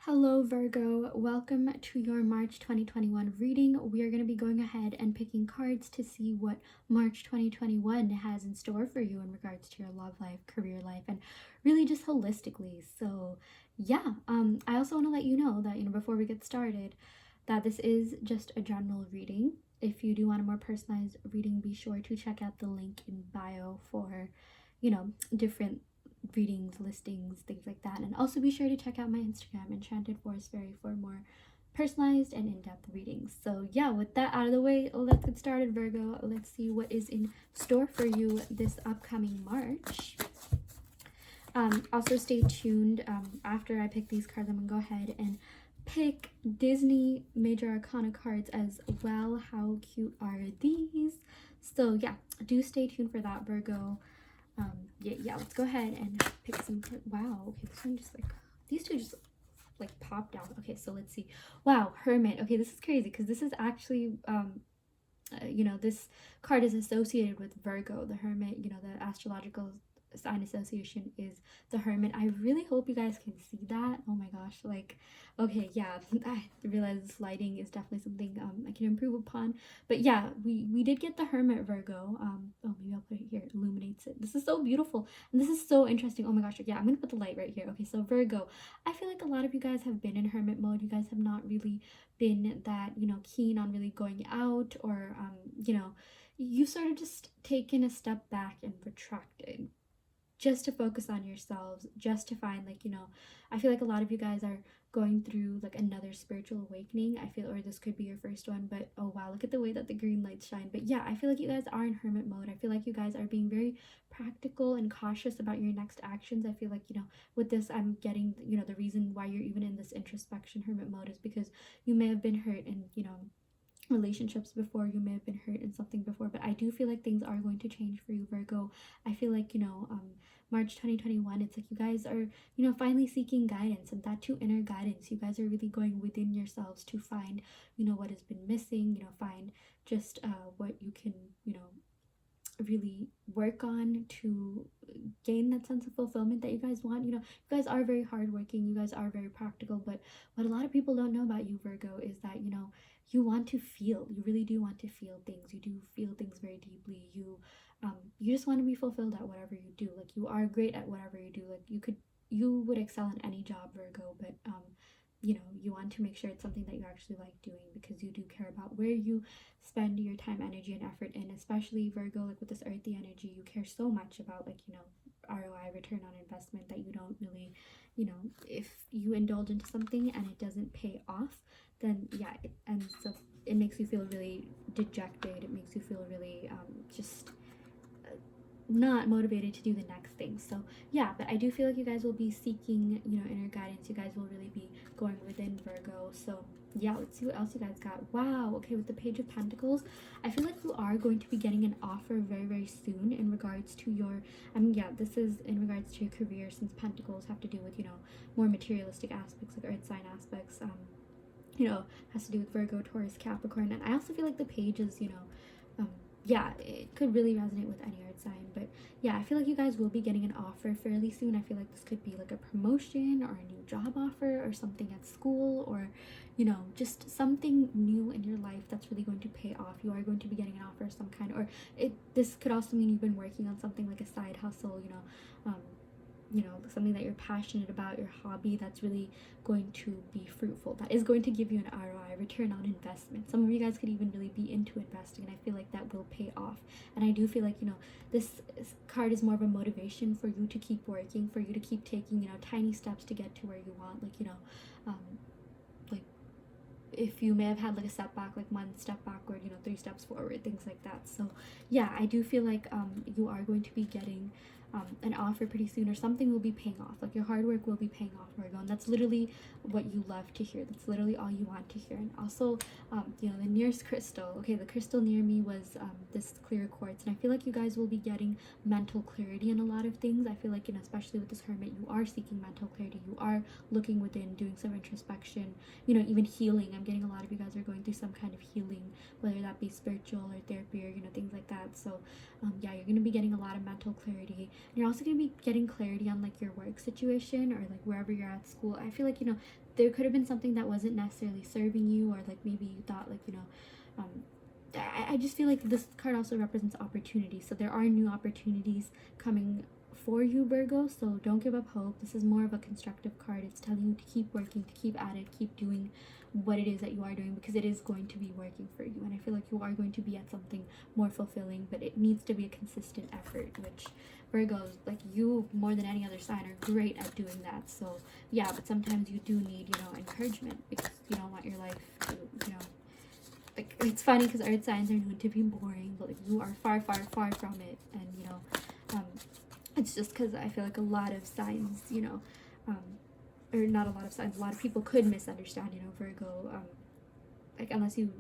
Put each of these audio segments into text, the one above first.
Hello Virgo, welcome to your March 2021 reading. We are going to be going ahead and picking cards to see what March 2021 has in store for you in regards to your love life, career life, and really just holistically. So yeah, I also want to let you know that, before we get started, that this is just a general reading. If you do want a more personalized reading, be sure to check out the link in bio for, different readings, listings, things like that. And also be sure to check out my Instagram, Enchanted for more personalized and in-depth readings. So yeah, with that out of the way, let's get started, Virgo. Let's see what is in store for you this upcoming March. Also stay tuned. After I pick these cards, I'm gonna go ahead and pick Disney Major Arcana cards as well. How cute are these? So yeah, do stay tuned for that, Virgo. Yeah, let's go ahead and pick some cards. Wow, okay, this one just these two just popped out. Okay, so let's see. Wow, Hermit. Okay, this is crazy because this is actually this card is associated with Virgo. The Hermit, the astrological sign association is the Hermit. I really hope you guys can see that. Oh my gosh, okay, yeah, I realize this lighting is definitely something I can improve upon. But yeah, we did get the Hermit, Virgo. Oh, maybe I'll put it here. It illuminates it. This is so beautiful and this is so interesting. Oh my gosh, yeah, I'm gonna put the light right here. Okay, so Virgo, I feel like a lot of you guys have been in Hermit mode. You guys have not really been that keen on really going out, or you sort of just taken a step back and retracted just to focus on yourselves, just to find I feel like a lot of you guys are going through another spiritual awakening. I feel, or this could be your first one, but oh wow, look at the way that the green lights shine. But yeah, I feel like you guys are in hermit mode. I feel like you guys are being very practical and cautious about your next actions. I feel like with this I'm getting the reason why you're even in this introspection hermit mode is because you may have been hurt in relationships before, you may have been hurt in something before, but I do feel like things are going to change for you, Virgo. I feel like March 2021, it's like you guys are finally seeking guidance, and that too, inner guidance. You guys are really going within yourselves to find what has been missing, find just what you can really work on to gain that sense of fulfillment that you guys want. You guys are very hardworking, you guys are very practical, but what a lot of people don't know about you, Virgo, is that you want to feel. You really do want to feel things. You do feel things very deeply. You just want to be fulfilled at whatever you do. You are great at whatever you do. You would excel in any job, Virgo, but you want to make sure it's something that you actually like doing, because you do care about where you spend your time, energy, and effort in. Especially, Virgo, with this earthy energy, you care so much about ROI, return on investment, that you don't really if you indulge into something and it doesn't pay off, then yeah, it makes you feel really dejected. It makes you feel really just not motivated to do the next thing. So yeah, but I do feel like you guys will be seeking inner guidance. You guys will really be going within, Virgo. So yeah, let's see what else you guys got. Wow, okay, with the Page of Pentacles, I feel like you are going to be getting an offer very, very soon in regards to your, yeah, this is in regards to your career, since Pentacles have to do with more materialistic aspects, like earth sign aspects, has to do with Virgo, Taurus, Capricorn. And I also feel like the Page is yeah, it could really resonate with any earth sign. But yeah, I feel like you guys will be getting an offer fairly soon. I feel like this could be a promotion or a new job offer or something at school, or just something new in your life that's really going to pay off. You are going to be getting an offer of some kind, or this could also mean you've been working on something like a side hustle, something that you're passionate about, your hobby, that's really going to be fruitful, that is going to give you an ROI, return on investment. Some of you guys could even really be into investing, and I feel like that will pay off. And I do feel like this card is more of a motivation for you to keep working, for you to keep taking tiny steps to get to where you want. If you may have had a setback, one step backward, 3 steps forward, things like that. So yeah, I do feel like you are going to be getting an offer pretty soon, or something will be paying off. Your hard work will be paying off, Virgo, and that's literally what you love to hear. That's literally all you want to hear. And also the nearest crystal, okay, the crystal near me was this clear quartz, and I feel like you guys will be getting mental clarity in a lot of things. I feel like especially with this hermit, you are seeking mental clarity. You are looking within, doing some introspection, even healing. I'm getting a lot of you guys are going through some kind of healing, whether that be spiritual or therapy, or things like that. So yeah, you're going to be getting a lot of mental clarity. You're also going to be getting clarity on like your work situation or like wherever you're at school. I feel like, you know, there could have been something that wasn't necessarily serving you, or like maybe you thought like, you know, I just feel like this card also represents opportunity. So there are new opportunities coming for you, Virgo. So don't give up hope. This is more of a constructive card. It's telling you to keep working, to keep at it, keep doing what it is that you are doing, because it is going to be working for you. And I feel like you are going to be at something more fulfilling, but it needs to be a consistent effort, which Virgos, like you more than any other sign, are great at doing that. So yeah, but sometimes you do need, you know, encouragement, because you don't want your life to, you know, like, it's funny because earth signs are known to be boring, but like you are far, far, far from it. And you know, it's just because I feel like a lot of signs, you know, or not a lot of signs, a lot of people could misunderstand, you know, Virgo, like unless you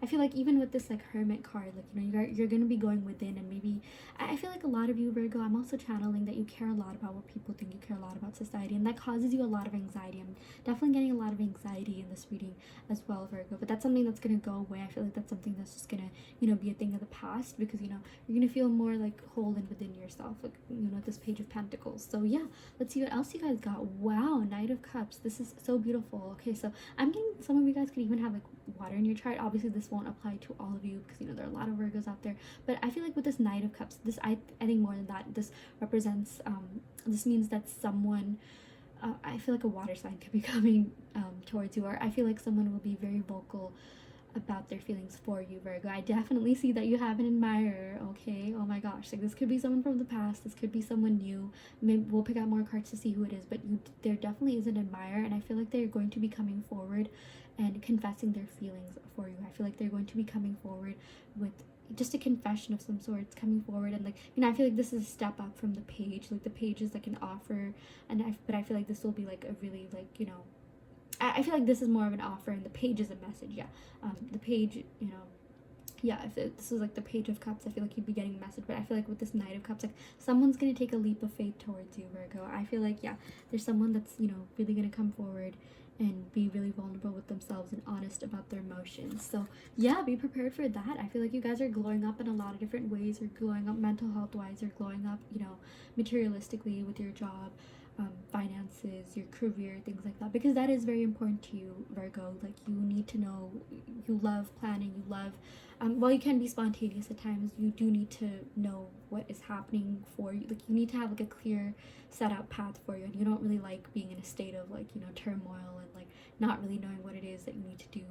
I feel like even with this like hermit card, like, you know, you're gonna be going within, and maybe I feel like a lot of you, Virgo, I'm also channeling that you care a lot about what people think, you care a lot about society, and that causes you a lot of anxiety. I'm definitely getting a lot of anxiety in this reading as well, Virgo, but that's something that's gonna go away. I feel like that's something that's just gonna, you know, be a thing of the past, because, you know, you're gonna feel more like whole and within yourself, like, you know, this Page of Pentacles. So yeah, let's see what else you guys got. Wow, Knight of Cups. This is so beautiful. Okay, so I'm getting, some of you guys could even have like water in your chart. Obviously this won't apply to all of you, because, you know, there are a lot of Virgos out there, but I feel like with this Knight of Cups, this I think more than that, this represents this means that someone, I feel like a water sign could be coming towards you, or I feel like someone will be very vocal about their feelings for you, Virgo. I definitely see that you have an admirer. Okay, oh my gosh, like this could be someone from the past, this could be someone new. Maybe we'll pick out more cards to see who it is, but there definitely is an admirer, and I feel like they're going to be coming forward and confessing their feelings for you. I feel like they're going to be coming forward with just a confession of some sorts, coming forward, and like, you know, I feel like this is a step up from the Page. Like the Page is like an offer, and but I feel like this will be like a really, like, you know, I feel like this is more of an offer, and the Page is a message. Yeah, the Page, you know, yeah, if this was like the Page of Cups, I feel like you'd be getting a message. But I feel like with this Knight of Cups, like someone's gonna take a leap of faith towards you, Virgo. I feel like, yeah, there's someone that's, you know, really gonna come forward and be really vulnerable with themselves and honest about their emotions. So yeah, be prepared for that. I feel like you guys are glowing up in a lot of different ways. You're glowing up mental health wise, you're glowing up, you know, materialistically with your job, finances, your career, things like that, because that is very important to you, Virgo. Like you need to know, you love planning, you love, while you can be spontaneous at times, you do need to know what is happening for you. Like you need to have like a clear set out path for you, and you don't really like being in a state of like, you know, turmoil and like not really knowing what it is that you need to do.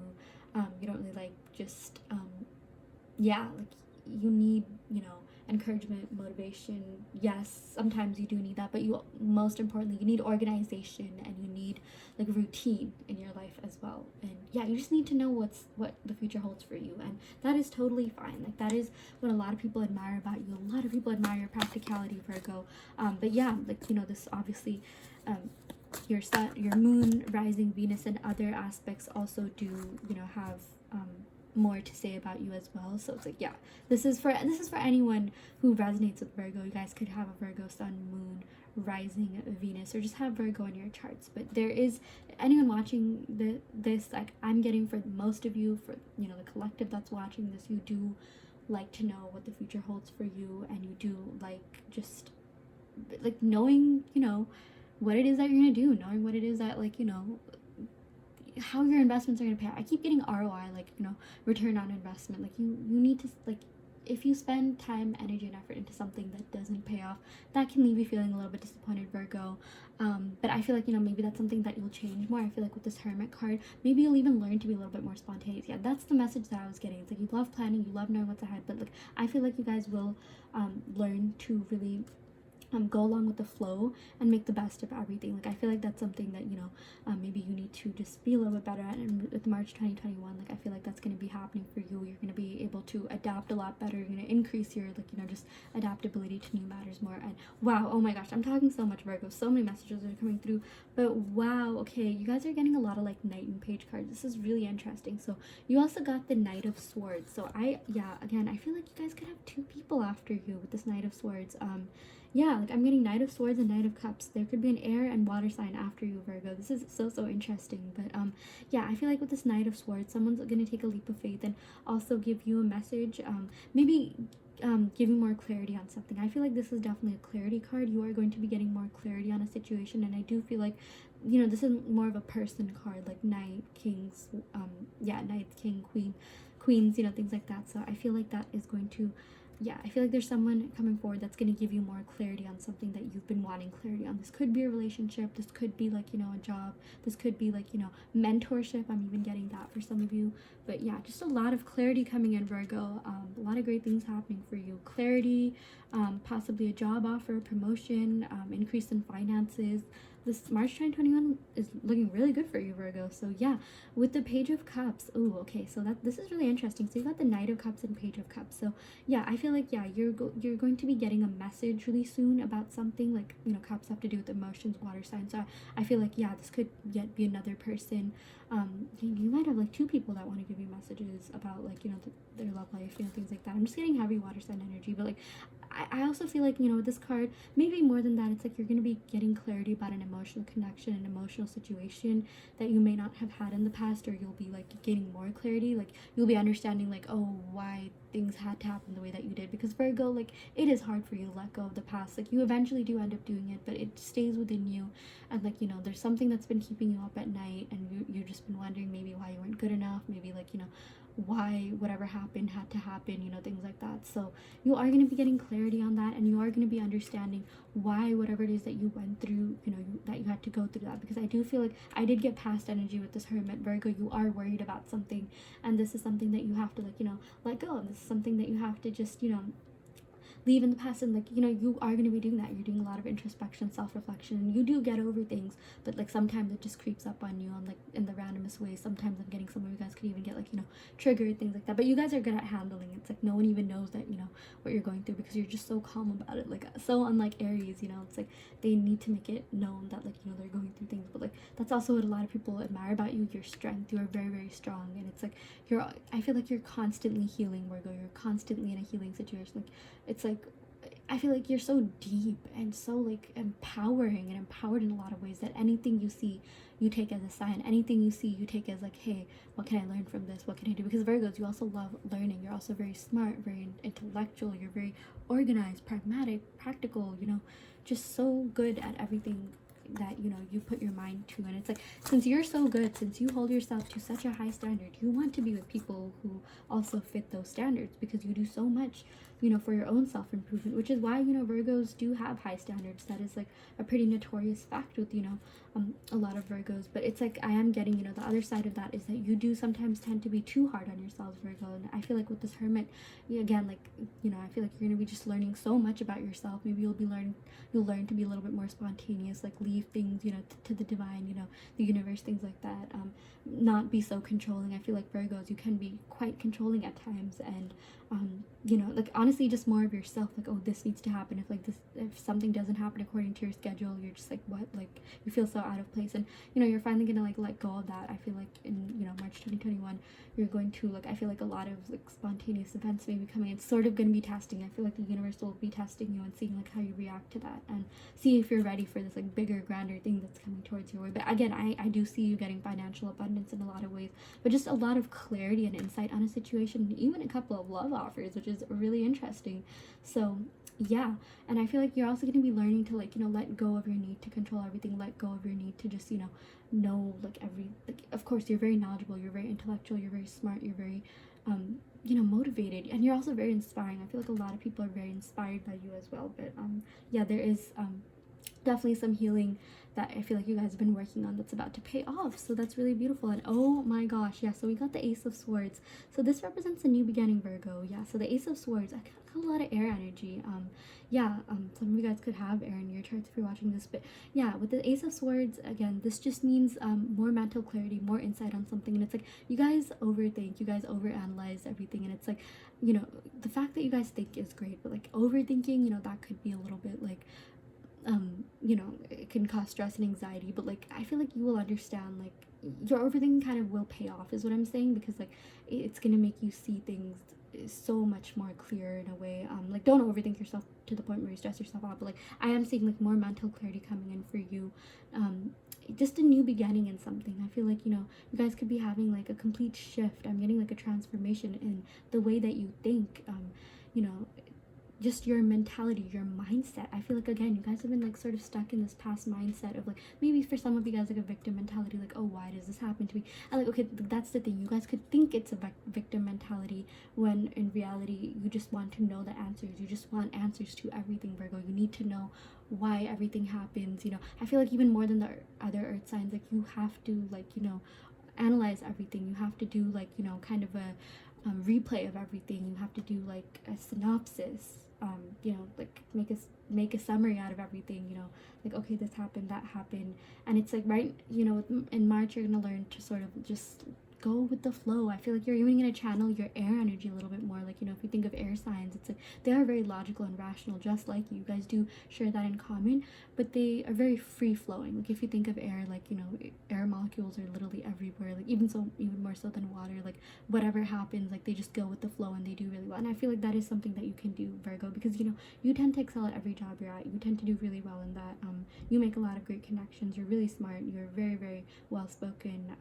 You don't really like just yeah, like you need, you know, encouragement, motivation. Yes, sometimes you do need that, but you, most importantly, you need organization, and you need like routine in your life as well. And yeah, you just need to know what the future holds for you, and that is totally fine. Like that is what a lot of people admire about you. A lot of people admire your practicality, Virgo. But yeah, like, you know, this obviously, your sun, your moon, rising, Venus, and other aspects also do, you know, have more to say about you as well. So it's like, yeah, this is for anyone who resonates with Virgo. You guys could have a Virgo sun, moon, rising, Venus, or just have Virgo in your charts. But there is anyone watching this, like I'm getting for most of you, for, you know, the collective that's watching this, you do like to know what the future holds for you, and you do like just like knowing, you know, what it is that you're gonna do, knowing what it is that, like, you know, how your investments are going to pay out. I keep getting ROI, like, you know, return on investment. Like you need to, like, if you spend time, energy, and effort into something that doesn't pay off, that can leave you feeling a little bit disappointed, Virgo. But I feel like, you know, maybe that's something that you'll change more. I feel like with this Hermit card, maybe you'll even learn to be a little bit more spontaneous. Yeah, that's the message that I was getting. It's like you love planning, you love knowing what's ahead, but like I feel like you guys will learn to really go along with the flow and make the best of everything. Like I feel like that's something that, you know, maybe you need to just be a little bit better at. And with March 2021, like I feel like that's going to be happening for you. You're going to be able to adapt a lot better. You're going to increase your, like, you know, just adaptability to new matters more. And wow, oh my gosh, I'm talking so much, Virgo. So many messages are coming through, but wow, okay, you guys are getting a lot of like Knight and Page cards. This is really interesting. So you also got the Knight of Swords. So yeah, again, I feel like you guys could have two people after you with this Knight of Swords. Yeah, like I'm getting Knight of Swords and Knight of Cups. There could be an air and water sign after you, Virgo. This is so interesting. But yeah, I feel like with this Knight of Swords, someone's gonna take a leap of faith and also give you a message. Maybe give you more clarity on something. I feel like this is definitely a clarity card. You are going to be getting more clarity on a situation, and I do feel like, this is more of a person card, like knight, kings, knight, king, queen, queens, things like that. So I feel like that is going to, I feel like there's someone coming forward that's going to give you more clarity on something that you've been wanting clarity on. This could be a relationship, this could be like, a job, this could be like, mentorship. I'm even getting that for some of you. But yeah, just a lot of clarity coming in, Virgo. A lot of great things happening for you. Clarity, possibly a job offer, promotion, increase in finances. This March 2021 is looking really good for you, Virgo. So yeah, with the Page of Cups. Oh, okay. So this is really interesting. So you got the Knight of Cups and Page of Cups. So yeah, I feel like, you're going to be getting a message really soon about something, like, cups have to do with emotions, water signs. So I feel like, this could yet be another person. You might have like two people that want to give you messages about, like, their love life, things like that. I'm just getting heavy water sign energy, but like, I also feel like, with this card, maybe more than that, it's like you're going to be getting clarity about an emotional connection, an emotional situation that you may not have had in the past, or you'll be like gaining more clarity. Like, you'll be understanding, like, oh, why things had to happen the way that you did. Because Virgo, like, it is hard for you to let go of the past. Like, you eventually do end up doing it, but it stays within you. And like, there's something that's been keeping you up at night, and you've just been wondering maybe why you weren't good enough, maybe like, why whatever happened had to happen, things like that. So you are going to be getting clarity on that, and you are going to be understanding why whatever it is that you went through, that you had to go through that. Because I do feel like I did get past energy with this Hermit, Virgo. You are worried about something, and this is something that you have to, like, let go. And this is something that you have to just, leave in the past. And like, you are going to be doing that. You're doing a lot of introspection, self-reflection, and you do get over things, but like sometimes it just creeps up on you on, like, in the randomest ways. Sometimes I'm getting some of you guys could even get, like, triggered, things like that. But you guys are good at handling it. It's like no one even knows that, what you're going through, because you're just so calm about it. Like, so unlike Aries, it's like they need to make it known that, like, they're going through things. But like, that's also what a lot of people admire about you, your strength. You are very, very strong. And it's like I feel like you're constantly healing, Virgo. You're constantly in a healing situation. Like, it's like, I feel like you're so deep and so, like, empowering and empowered in a lot of ways, that anything you see, you take as a sign. Anything you see, you take as like, hey, what can I learn from this? What can I do? Because Virgos, you also love learning. You're also very smart, very intellectual. You're very organized, pragmatic, practical, just so good at everything that you put your mind to. And it's like, since you're so good, since you hold yourself to such a high standard, you want to be with people who also fit those standards, because you do so much for your own self-improvement, which is why Virgos do have high standards. That is like a pretty notorious fact with a lot of Virgos. But it's like, I am getting the other side of that is that you do sometimes tend to be too hard on yourselves, Virgo. And I feel like with this Hermit, again, like, I feel like you're gonna be just learning so much about yourself. Maybe you'll learn to be a little bit more spontaneous, like leave things to the divine, the universe, things like that. Not be so controlling. I feel like Virgos, you can be quite controlling at times, and like, honestly, just more of yourself. Like, oh, this needs to happen. If something doesn't happen according to your schedule, you're just like, what? Like, you feel so out of place. And you're finally gonna, like, let go of that. I feel like in March 2021, you're going to, like, I feel like a lot of, like, spontaneous events may be coming. It's sort of gonna be testing. I feel like the universe will be testing you and seeing, like, how you react to that, and see if you're ready for this, like, bigger, grander thing that's coming towards your way. But again, I do see you getting financial abundance in a lot of ways, but just a lot of clarity and insight on a situation, even a couple of love offers, which is really interesting. So yeah, and I feel like you're also going to be learning to, like, let go of your need to control everything, let go of your need to just know, like, of course you're very knowledgeable, you're very intellectual, you're very smart, you're very motivated, and you're also very inspiring. I feel like a lot of people are very inspired by you as well. But yeah, there is definitely some healing that I feel like you guys have been working on that's about to pay off. So that's really beautiful. And oh my gosh, yeah, so we got the Ace of Swords. So this represents a new beginning, Virgo. Yeah, so the Ace of Swords, I got a lot of air energy. Some of you guys could have air in your charts if you're watching this. But yeah, with the Ace of Swords, again, this just means more mental clarity, more insight on something. And it's like, you guys overthink, you guys overanalyze everything. And it's like, the fact that you guys think is great, but like overthinking, that could be a little bit like, it can cause stress and anxiety. But like, I feel like you will understand, like, your overthinking kind of will pay off, is what I'm saying, because like, it's gonna make you see things so much more clear in a way. Like, don't overthink yourself to the point where you stress yourself out, but like, I am seeing like more mental clarity coming in for you. Just a new beginning in something. I feel like you guys could be having like a complete shift. I'm getting like a transformation in the way that you think. just your mentality, your mindset. I feel like, again, you guys have been like sort of stuck in this past mindset of like, maybe for some of you guys like a victim mentality, like, oh, why does this happen to me? And like, okay, that's the thing, you guys could think it's a victim mentality when in reality you just want to know the answers. You just want answers to everything, Virgo. You need to know why everything happens. You know, I feel like even more than the other earth signs, like you have to, like, you know, analyze everything. You have to do like, you know, kind of a replay of everything. You have to do like a synopsis, you know, like make a summary out of everything, you know, like, okay, this happened, that happened. And it's like, right, you know, in March you're gonna learn to sort of just go with the flow. I feel like you're even gonna channel your air energy a little bit more. Like, you know, if you think of air signs, it's like they are very logical and rational, just like you guys do share that in common, but they are very free flowing. Like if you think of air, like, you know, air molecules are literally everywhere, like even more so than water. Like whatever happens, like they just go with the flow and they do really well. And I feel like that is something that you can do, Virgo, because, you know, you tend to excel at every job you're at. You tend to do really well in that. You make a lot of great connections. You're really smart. You're very, very well spoken.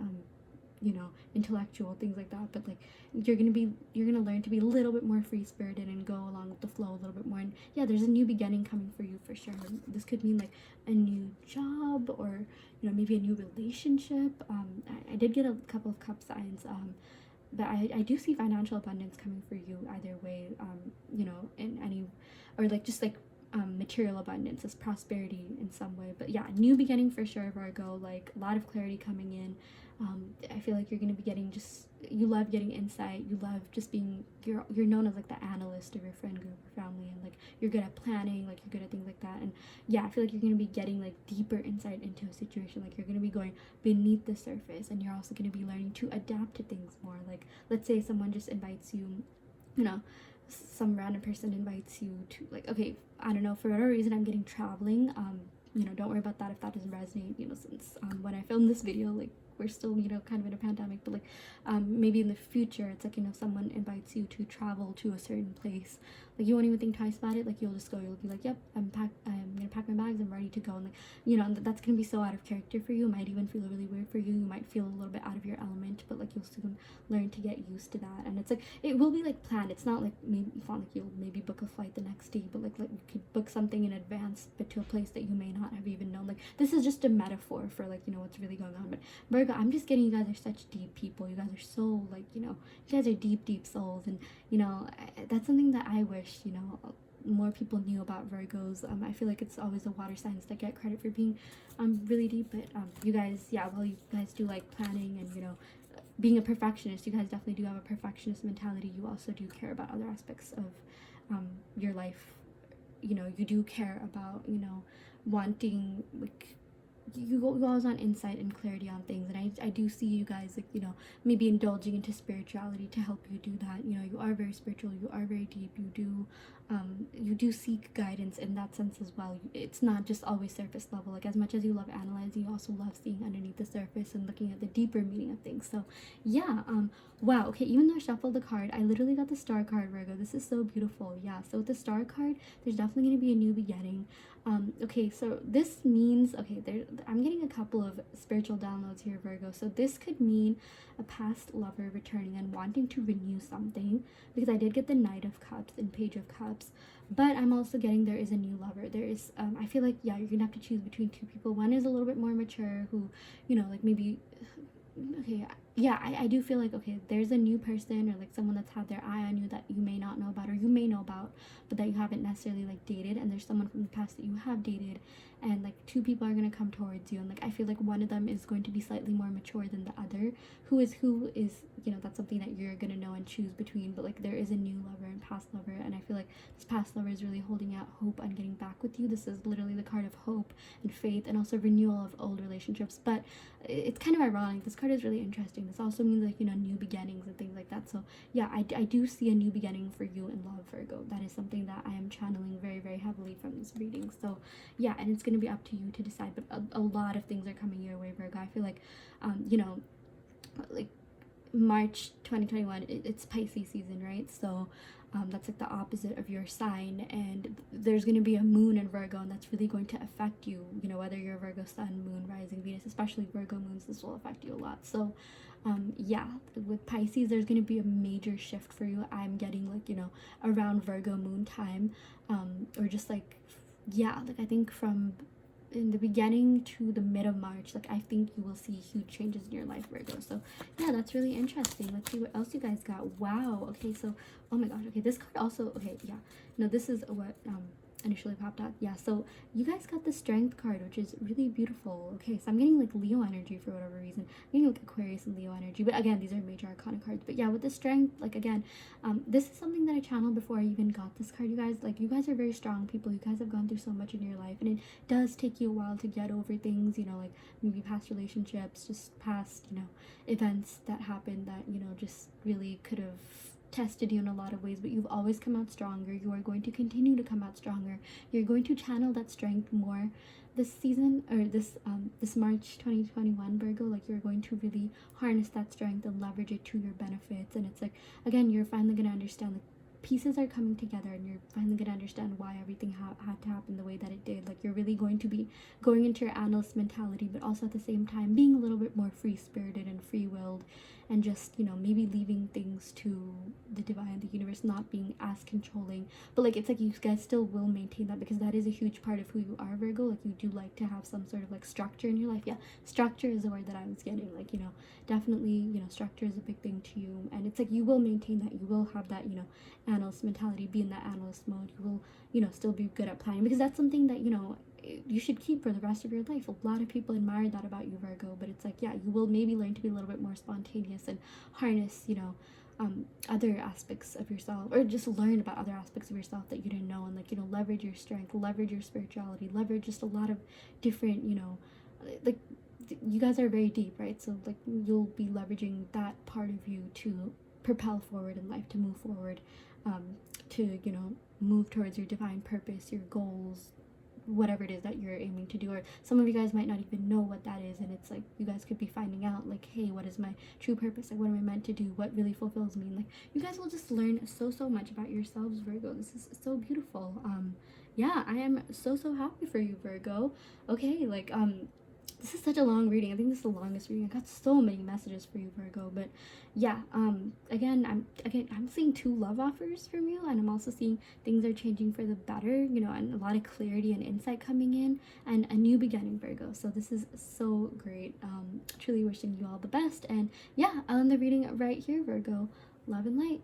You know, intellectual, things like that. But like you're gonna learn to be a little bit more free spirited and go along with the flow a little bit more. And yeah, there's a new beginning coming for you for sure. This could mean like a new job, or, you know, maybe a new relationship. I did get a couple of cup signs, but I do see financial abundance coming for you either way. You know, in any, or like just like material abundance as prosperity in some way. But yeah, new beginning for sure, Virgo. Like a lot of clarity coming in. I feel like you're going to be getting just, you love getting insight. You love just being, you're known as like the analyst of your friend group or family, and like you're good at planning, like you're good at things like that. And yeah, I feel like you're going to be getting like deeper insight into a situation. Like you're going to be going beneath the surface, and you're also going to be learning to adapt to things more. Like let's say someone just invites you, you know, some random person invites you to, like, okay, I don't know, for whatever reason I'm getting traveling. You know, don't worry about that if that doesn't resonate, you know, since when I filmed this video, like we're still, you know, kind of in a pandemic. But like maybe in the future it's like, you know, someone invites you to travel to a certain place, like you won't even think twice about it. Like you'll just go, you'll be like, yep, I'm gonna pack my bags, I'm ready to go. And like, you know, that's gonna be so out of character for you. It might even feel really weird for you. You might feel a little bit out of your element, but like you'll soon learn to get used to that. And it's like, it will be like planned. It's not like, maybe it's not like you'll maybe book a flight the next day, but like you could book something in advance, but to a place that you may not have even known. Like this is just a metaphor for like, you know, what's really going on. But Virgo, I'm just getting, you guys are such deep people. You guys are so like, you know, you guys are deep souls. And you know, that's something that I wish, you know, more people knew about Virgos. I feel like it's always the water signs that get credit for being really deep. But you guys, yeah, well, you guys do like planning and, you know, being a perfectionist. You guys definitely do have a perfectionist mentality. You also do care about other aspects of your life. You know, you do care about, you know, wanting, like, you always want insight and clarity on things. And I do see you guys, like, you know, maybe indulging into spirituality to help you do that. You know, you are very spiritual, you are very deep, you do seek guidance in that sense as well. It's not just always surface level. Like as much as you love analyzing, you also love seeing underneath the surface and looking at the deeper meaning of things. So yeah, wow, okay, even though I shuffled the card, I literally got the star card, Virgo. This is so beautiful. Yeah, so with the star card, there's definitely going to be a new beginning. Okay, so this means, okay, I'm getting a couple of spiritual downloads here, Virgo. So this could mean a past lover returning and wanting to renew something, because I did get the Knight of Cups and Page of Cups, but I'm also getting there is a new lover. There is, I feel like, yeah, you're gonna have to choose between two people. One is a little bit more mature, who, you know, like maybe, okay, yeah, I do feel like, okay, there's a new person, or like someone that's had their eye on you that you may not know about, or you may know about, but that you haven't necessarily like dated. And there's someone from the past that you have dated, and like two people are going to come towards you, and like I feel like one of them is going to be slightly more mature than the other. Who is, you know, that's something that you're going to know and choose between. But like there is a new lover and past lover, and I feel like this past lover is really holding out hope on getting back with you. This is literally the card of hope and faith, and also renewal of old relationships. But it's kind of ironic, this card is really interesting. This also means like, you know, new beginnings and things like that. So yeah, I do see a new beginning for you in love, Virgo. That is something that I am channeling very, very heavily from this reading. So yeah, and it's going to be up to you to decide. But a lot of things are coming your way, Virgo. I feel like you know, like March 2021, it's Pisces season, right? So that's like the opposite of your sign, and there's going to be a moon in Virgo, and that's really going to affect you, you know, whether you're a Virgo sun, moon, rising, Venus, especially Virgo moons, this will affect you a lot. So yeah, with Pisces, there's going to be a major shift for you. I'm getting like, you know, around Virgo moon time, or just like, yeah, like I think from in the beginning to the mid of March, like I think you will see huge changes in your life, Virgo. So yeah, that's really interesting. Let's see what else you guys got. Wow. Okay, so oh my gosh. Okay, this card also, okay, yeah, no, this is what initially popped out. Yeah, so you guys got the Strength card, which is really beautiful. Okay, so I'm getting like Leo energy for whatever reason. I'm getting like Aquarius and Leo energy, but again, these are major arcana cards. But yeah, with the Strength, like again, this is something that I channeled before I even got this card. You guys, like, you guys are very strong people. You guys have gone through so much in your life, and it does take you a while to get over things, you know, like maybe past relationships, just past, you know, events that happened that, you know, just really could have tested you in a lot of ways, but you've always come out stronger. You are going to continue to come out stronger. You're going to channel that strength more this season, or this March 2021, Virgo. Like, you're going to really harness that strength and leverage it to your benefits. And it's like, again, you're finally going to understand, like, pieces are coming together, and you're finally going to understand why everything had to happen the way that it did. Like, you're really going to be going into your analyst mentality, but also at the same time being a little bit more free-spirited and free-willed, and just, you know, maybe leaving things to the divine, the universe, not being as controlling. But like, it's like you guys still will maintain that, because that is a huge part of who you are, Virgo. Like, you do like to have some sort of like structure in your life. Yeah, structure is the word that I was getting. Like, you know, definitely, you know, structure is a big thing to you, and it's like you will maintain that. You will have that, you know, analyst mentality, be in that analyst mode. You will, you know, still be good at planning, because that's something that, you know, you should keep for the rest of your life. A lot of people admire that about you, Virgo. But it's like, yeah, you will maybe learn to be a little bit more spontaneous and harness, you know, other aspects of yourself, or just learn about other aspects of yourself that you didn't know, and like, you know, leverage your strength, leverage your spirituality, leverage just a lot of different, you know, like, you guys are very deep, right? So like, you'll be leveraging that part of you to propel forward in life, to move forward, to, you know, move towards your divine purpose, your goals, whatever it is that you're aiming to do. Or some of you guys might not even know what that is, and it's like, you guys could be finding out, like, hey, what is my true purpose? Like, what am I meant to do? What really fulfills me? Like, you guys will just learn so much about yourselves, Virgo. This is so beautiful. Yeah, I am so happy for you, Virgo. Okay, like, this is such a long reading. I think this is the longest reading. I got so many messages for you, Virgo. But yeah, again, I'm seeing 2 love offers from you, and I'm also seeing things are changing for the better, you know, and a lot of clarity and insight coming in, and a new beginning, Virgo. So this is so great. Truly wishing you all the best. And yeah, I'll end the reading right here, Virgo. Love and light.